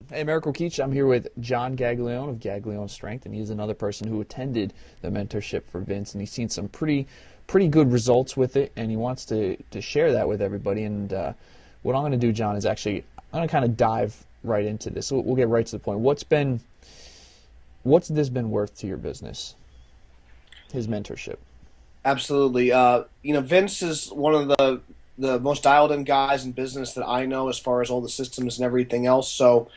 Hey, Miracle Keach. I'm here with John Gaglione of Gaglione Strength, and he's another person who attended the mentorship for Vince, and he's seen some pretty good results with it, and he wants to share that with everybody. And what I'm going to do, John, is actually I'm going to kind of dive right into this. So we'll get right to the point. What's this been worth to your business? His mentorship. Absolutely. Vince is one of the most dialed in guys in business that I know as far as all the systems and everything else. So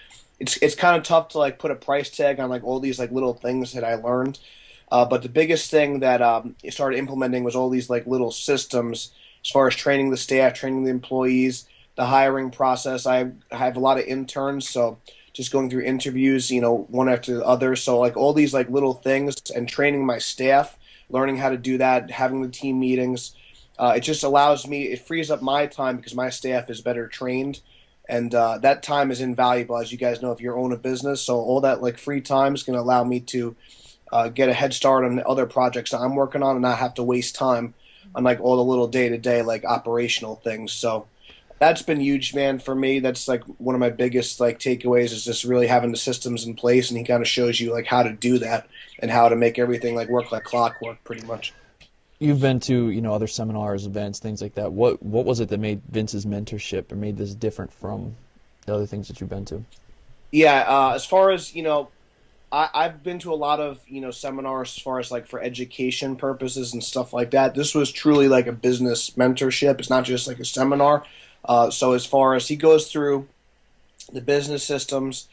it's kind of tough to like put a price tag on like all these like little things that I learned. But the biggest thing that I started implementing was all these like little systems as far as training the staff, training the employees, the hiring process. I have a lot of interns, so just going through interviews, one after the other. So like all these like little things and training my staff, learning how to do that, having the team meetings. It just allows me, it frees up my time because my staff is better trained. And that time is invaluable, as you guys know, if you own a business. So all that like free time is going to allow me to get a head start on other projects that I'm working on and not have to waste time on like all the little day-to-day like operational things. So that's been huge, man, for me. That's like one of my biggest like takeaways is just really having the systems in place, and he kind of shows you like how to do that and how to make everything like work like clockwork, pretty much. You've been to other seminars, events, things like that. What was it that made Vince's mentorship or made this different from the other things that you've been to? Yeah, as far as I've been to a lot of seminars as far as like for education purposes and stuff like that. This was truly like a business mentorship. It's not just like a seminar. So as far as he goes through the business systems,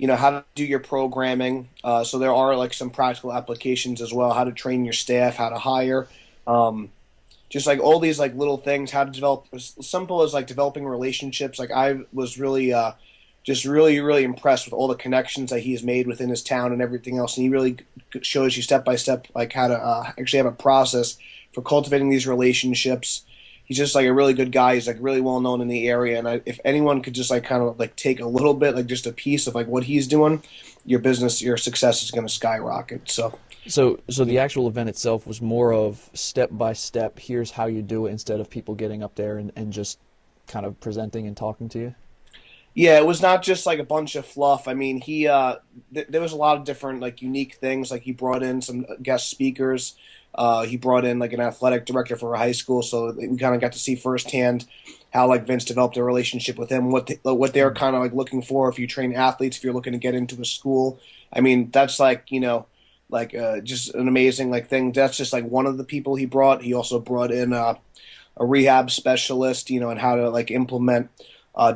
how to do your programming. So there are like some practical applications as well, how to train your staff, how to hire, just like all these like little things, how to develop as simple as like developing relationships. Like I was really just really, really impressed with all the connections that he has made within his town and everything else. And he really shows you step by step, like how to actually have a process for cultivating these relationships. He's just like a really good guy. He's like really well known in the area. And if anyone could just like kind of like take a little bit, like just a piece of like what he's doing, your business, your success is going to skyrocket. So So the actual event itself was more of step by step, here's how you do it, instead of people getting up there and just kind of presenting and talking to you? yeah, it was not just like a bunch of fluff. I mean, there was a lot of different like unique things. Like he brought in some guest speakers. He brought in like an athletic director for a high school, so we kind of got to see firsthand how like Vince developed a relationship with him, what they're kind of like looking for if you train athletes, if you're looking to get into a school. I mean, that's like like just an amazing like thing. That's just like one of the people he brought. He also brought in a rehab specialist, and how to like implement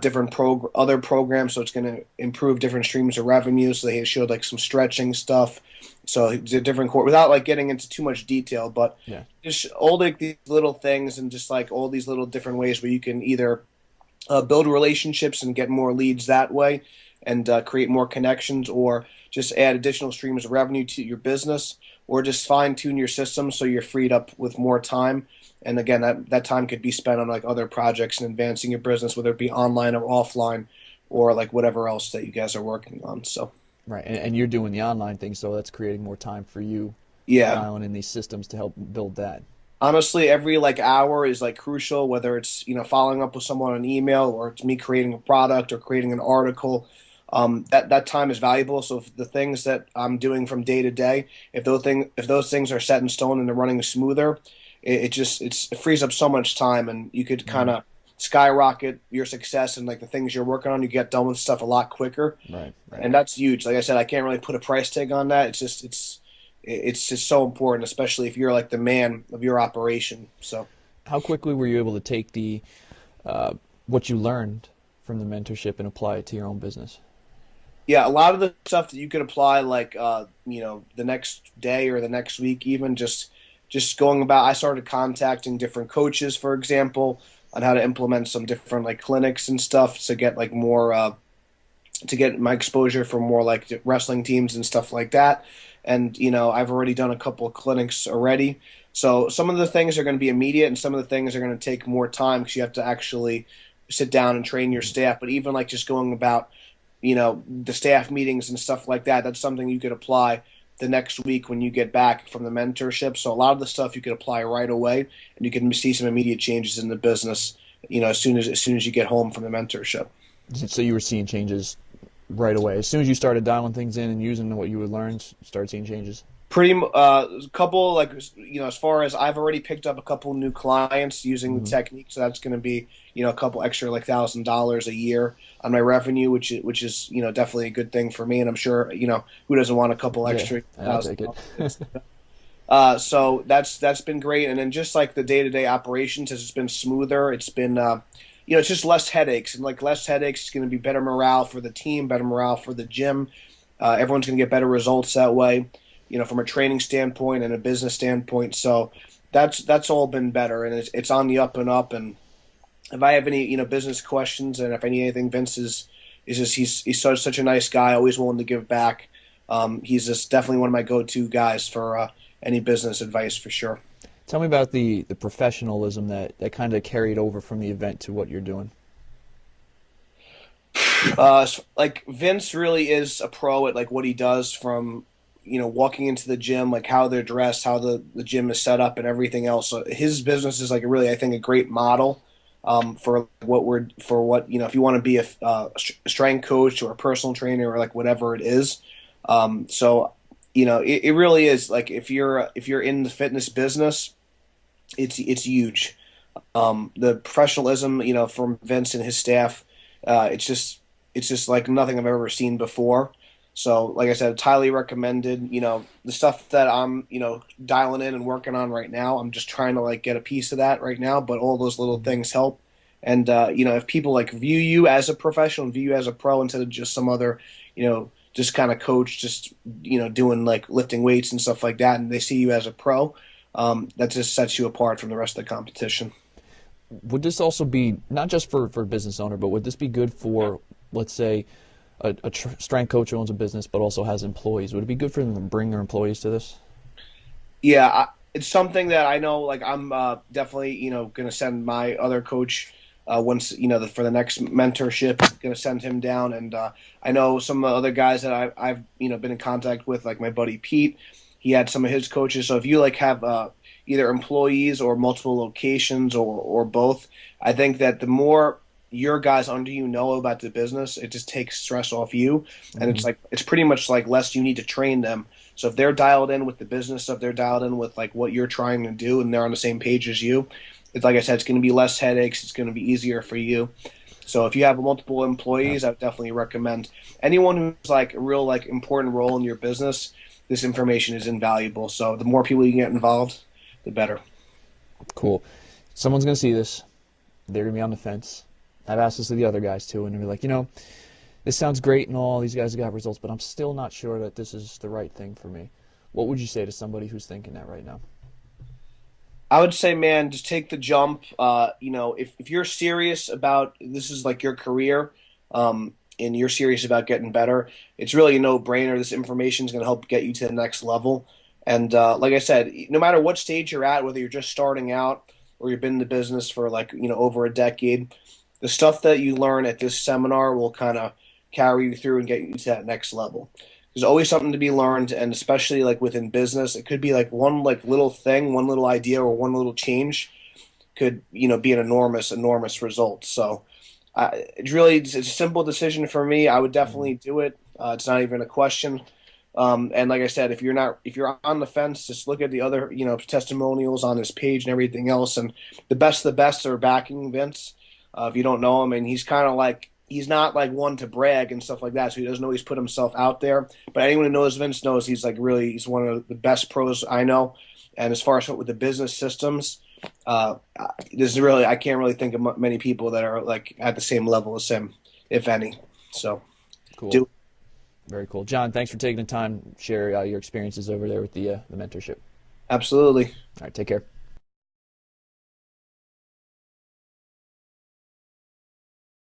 different other programs, so it's going to improve different streams of revenue. So they showed like some stretching stuff. So it's a different core without like getting into too much detail, but Yeah. just all like these little things and just like all these little different ways where you can either build relationships and get more leads that way and create more connections, or just add additional streams of revenue to your business, or just fine tune your system so you're freed up with more time. And again, that time could be spent on like other projects and advancing your business, whether it be online or offline, or like whatever else that you guys are working on. So Right. And you're doing the online thing, so that's creating more time for you yeah, dialing in these systems to help build that. honestly, every like hour is like crucial, whether it's following up with someone on email, or it's me creating a product or creating an article. That time is valuable. So if the things that I'm doing from day to day, if those things are set in stone and they're running smoother, it frees up so much time, and you could kind Hmm. of skyrocket your success and like the things you're working on. You get done with stuff a lot quicker, Right, right. and that's huge. Like I said, I can't really put a price tag on that. It's just so important, especially if you're like the man of your operation. So How quickly were you able to take the what you learned from the mentorship and apply it to your own business? yeah, a lot of the stuff that you could apply, like the next day or the next week, even just going about. I started contacting different coaches, for example, on how to implement some different like clinics and stuff to get like more to get my exposure for more like wrestling teams and stuff like that. And I've already done a couple of clinics already. So some of the things are going to be immediate, and some of the things are going to take more time because you have to actually sit down and train your staff. But even like just going about, the staff meetings and stuff like that, that's something you could apply the next week when you get back from the mentorship. So a lot of the stuff you could apply right away, and you can see some immediate changes in the business, as soon as you get home from the mentorship. So you were seeing changes right away? As soon as you started dialing things in and using what you would learn, started seeing changes? A couple, like, as far as I've already picked up a couple new clients using the Hmm. technique, so that's going to be, a couple extra like $1,000 a year on my revenue, which is definitely a good thing for me, and I'm sure who doesn't want a couple Yeah, extra I'll thousand take it. dollars. So that's been great, and then just like the day-to-day operations has been smoother. It's been it's just less headaches, and like less headaches is going to be better morale for the team, better morale for the gym. Everyone's going to get better results that way, from a training standpoint and a business standpoint. So that's all been better, and it's on the up and up. And if I have any business questions, and if I need anything, Vince is just he's such a nice guy, always willing to give back. He's just definitely one of my go-to guys for any business advice for sure. Tell me about the professionalism that kind of carried over from the event to what you're doing. Like Vince really is a pro at like what he does, from walking into the gym, like how they're dressed, how the gym is set up, and everything else. So his business is like really, I think, a great model for what if you want to be a strength coach or a personal trainer or like whatever it is. So it really is like if you're in the fitness business, it's huge. The professionalism, from Vince and his staff, it's just like nothing I've ever seen before. So, like I said, it's highly recommended. The stuff that I'm, dialing in and working on right now, I'm just trying to like get a piece of that right now. But all those little things help. And if people like view you as a professional, view you as a pro instead of just some other, just kind of coach, just doing like lifting weights and stuff like that, and they see you as a pro, that just sets you apart from the rest of the competition. Would this also be not just for a business owner, but would this be good for, let's say, a strength coach who owns a business but also has employees? Would it be good for them to bring their employees to this? Yeah, it's something that I know. Like I'm definitely going to send my other coach once for the next mentorship. Going to send him down, and I know some other guys that I've been in contact with, like my buddy Pete. He had some of his coaches. So if you like have either employees or multiple locations or both, I think that the more your guys under you know about the business, it just takes stress off you, and Hmm. it's pretty much like less you need to train them. So if they're dialed in with the business stuff, they're dialed in with like what you're trying to do, and they're on the same page as you. It's like I said, it's going to be less headaches. It's going to be easier for you. So if you have multiple Yeah. employees, I would definitely recommend anyone who's like a real like important role in your business. This information is invaluable. So the more people you can get involved, the better. Cool. Someone's going to see this. They're going to be on the fence. I've asked this to the other guys too, and they're like, this sounds great and all. These guys have got results, but I'm still not sure that this is the right thing for me. What would you say to somebody who's thinking that right now? I would say, man, just take the jump. If you're serious about this is like your career, and you're serious about getting better, it's really a no-brainer. This information is going to help get you to the next level. And like I said, no matter what stage you're at, whether you're just starting out or you've been in the business for like over a decade, the stuff that you learn at this seminar will kind of carry you through and get you to that next level. There's always something to be learned, and especially like within business, it could be like one like little thing, one little idea, or one little change could be an enormous result. So it's a simple decision for me. I would Mhm. definitely do it. It's not even a question. And like I said, if you're on the fence, just look at the other testimonials on his page and everything else. And the best are backing Vince. If you don't know him, and he's kind of like he's not like one to brag and stuff like that, so he doesn't always put himself out there. But anyone who knows Vince knows he's one of the best pros I know. And as far as with the business systems, uh, there's really I can't really think of many people that are like at the same level as him, if any. So Cool. do Very cool. John, thanks for taking the time to share your experiences over there with the mentorship. absolutely. All right, take care.